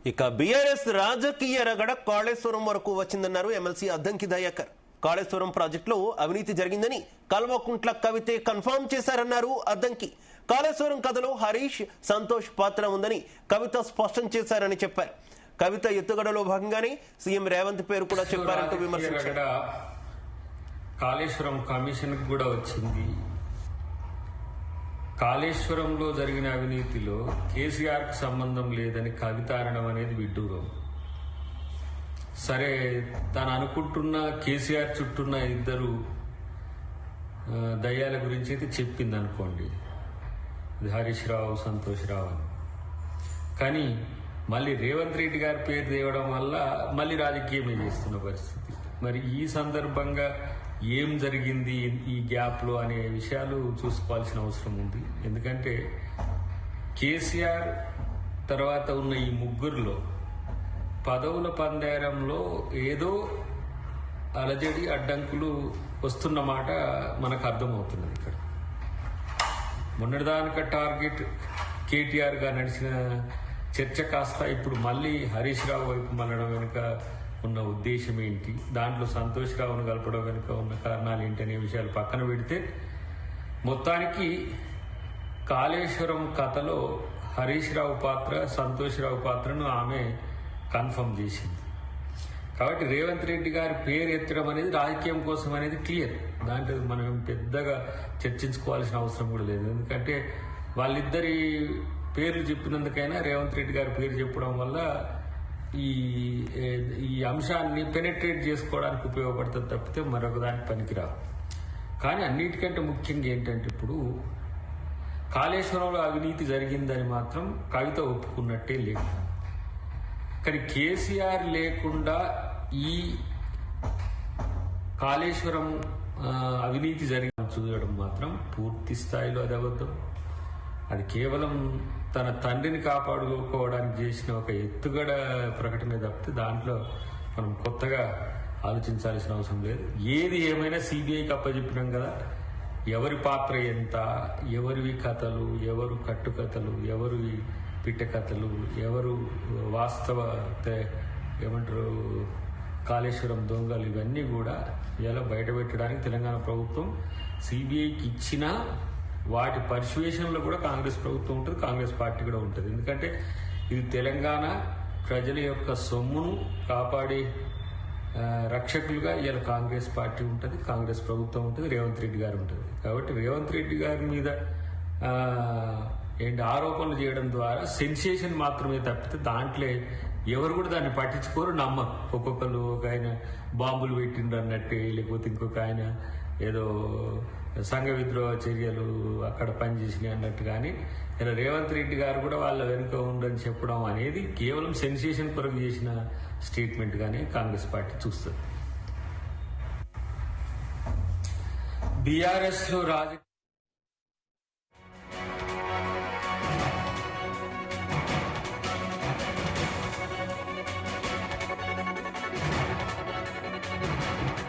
ఇక బీఆర్ఎస్ రాజకీయ రగడ కాళేశ్వరం వరకు వచ్చిందన్నారు ఎమ్మెల్సీ అద్దంకి దయాకర్. కాళేశ్వరం ప్రాజెక్టులో అవినీతి జరిగిందని కల్వకుంట్ల కవితే కన్ఫర్మ్ చేశారన్నారు అద్దంకి. కాళేశ్వరం కథలో హరీష్, సంతోష్ పాత్ర ఉందని కవిత స్పష్టం చేశారని చెప్పారు. కవిత ఎత్తుగడలో భాగంగానే సీఎం రేవంత్ పేరు కూడా చెప్పారంటూ విమర్శించారు. కాళేశ్వరం కమిషన్ కూడా వచ్చింది. కాళేశ్వరంలో జరిగిన అవినీతిలో కేసీఆర్ కు సంబంధం లేదని కవిత అనడం అనేది విడ్డూరం. సరే, తాను అనుకుంటున్న కేసీఆర్ చుట్టూన్న ఇద్దరు దయ్యాల గురించి అయితే చెప్పింది అనుకోండి, హరీష్ రావు, సంతోష్ రావు అని. కానీ మళ్ళీ రేవంత్ రెడ్డి గారి పేరు తేవడం వల్ల మళ్ళీ రాజకీయమే చేస్తున్న పరిస్థితి. మరి ఈ సందర్భంగా ఏం జరిగింది ఈ గ్యాప్లో అనే విషయాలు చూసుకోవాల్సిన అవసరం ఉంది. ఎందుకంటే కేసీఆర్ తర్వాత ఉన్న ఈ ముగ్గురులో పదవుల పందేరంలో ఏదో అలజడి, అడ్డంకులు వస్తున్న మాట మనకు అర్థమవుతున్నది. ఇక్కడ మొన్నటిదానిక టార్గెట్ కేటీఆర్ గా నడిచిన చర్చ కాస్త ఇప్పుడు మళ్ళీ హరీష్ రావు వైపు మళ్ళడం వెనుక ఉన్న ఉద్దేశం ఏంటి, దాంట్లో సంతోష్ రావును కలపడం వెనుక ఉన్న కారణాలు ఏంటి అనే విషయాలు పక్కన పెడితే, మొత్తానికి కాళేశ్వరం కథలో హరీష్ రావు పాత్ర, సంతోష్ రావు పాత్రను ఆమె కన్ఫర్మ్ చేసింది. కాబట్టి రేవంత్ రెడ్డి గారి పేరు ఎత్తడం అనేది రాజకీయం కోసం అనేది క్లియర్. దాంట్లో మనం పెద్దగా చర్చించుకోవాల్సిన అవసరం కూడా లేదు. ఎందుకంటే వాళ్ళిద్దరి పేర్లు చెప్పినందుకైనా రేవంత్ రెడ్డి గారి పేరు చెప్పడం వల్ల ఈ అంశాన్ని పెనెట్రేట్ చేసుకోవడానికి ఉపయోగపడుతుంది తప్పితే మరొక దానికి పనికిరావు. కానీ అన్నిటికంటే ముఖ్యంగా ఏంటంటే, ఇప్పుడు కాళేశ్వరంలో అవినీతి జరిగిందని మాత్రం కవిత ఒప్పుకున్నట్టే లేదు. కానీ కేసీఆర్ లేకుండా ఈ కాళేశ్వరం అవినీతి జరిగిందని చూడడం మాత్రం పూర్తి స్థాయిలో అది అబద్ధం. అది కేవలం తన తండ్రిని కాపాడుకోవడానికి చేసిన ఒక ఎత్తుగడ ప్రకటన తప్పితే దాంట్లో మనం కొత్తగా ఆలోచించాల్సిన అవసరం లేదు. ఏది ఏమైనా సిబిఐకి అప్పచెప్పినాం కదా. ఎవరి పాత్ర ఎంత, ఎవరివి కథలు, ఎవరు కట్టుకథలు, ఎవరివి పిట్ట కథలు, ఎవరు వాస్తవ ఏమంటారు కాళేశ్వరం దొంగలు, ఇవన్నీ కూడా ఇలా బయటపెట్టడానికి తెలంగాణ ప్రభుత్వం సిబిఐకి ఇచ్చినా వాటి పరిశువేషన్లో కూడా కాంగ్రెస్ ప్రభుత్వం ఉంటుంది, కాంగ్రెస్ పార్టీ కూడా ఉంటుంది. ఎందుకంటే ఇది తెలంగాణ ప్రజల యొక్క సొమ్మును కాపాడే రక్షకులుగా ఇలా కాంగ్రెస్ పార్టీ ఉంటుంది, కాంగ్రెస్ ప్రభుత్వం ఉంటుంది, రేవంత్ రెడ్డి గారు ఉంటుంది. కాబట్టి రేవంత్ రెడ్డి గారి మీద ఆరోపణలు చేయడం ద్వారా సెన్సేషన్ మాత్రమే తప్పితే దాంట్లో ఎవరు కూడా దాన్ని పట్టించుకోరు, నమ్మరు. ఒక్కొక్కరు ఒక ఆయన బాంబులు పెట్టిండ్రు అన్నట్టే, లేకపోతే ఇంకొక ఆయన ఏదో సంఘ విద్రోహ చర్యలు అక్కడ పనిచేసినాయి అన్నట్టు. కానీ ఇలా రేవంత్ రెడ్డి గారు కూడా వాళ్ళ వెనుక ఉందని చెప్పడం అనేది కేవలం సెన్సేషన్ కొరకు చేసిన స్టేట్మెంట్ గానే కాంగ్రెస్ పార్టీ చూస్తుంది. బీఆర్ఎస్ లో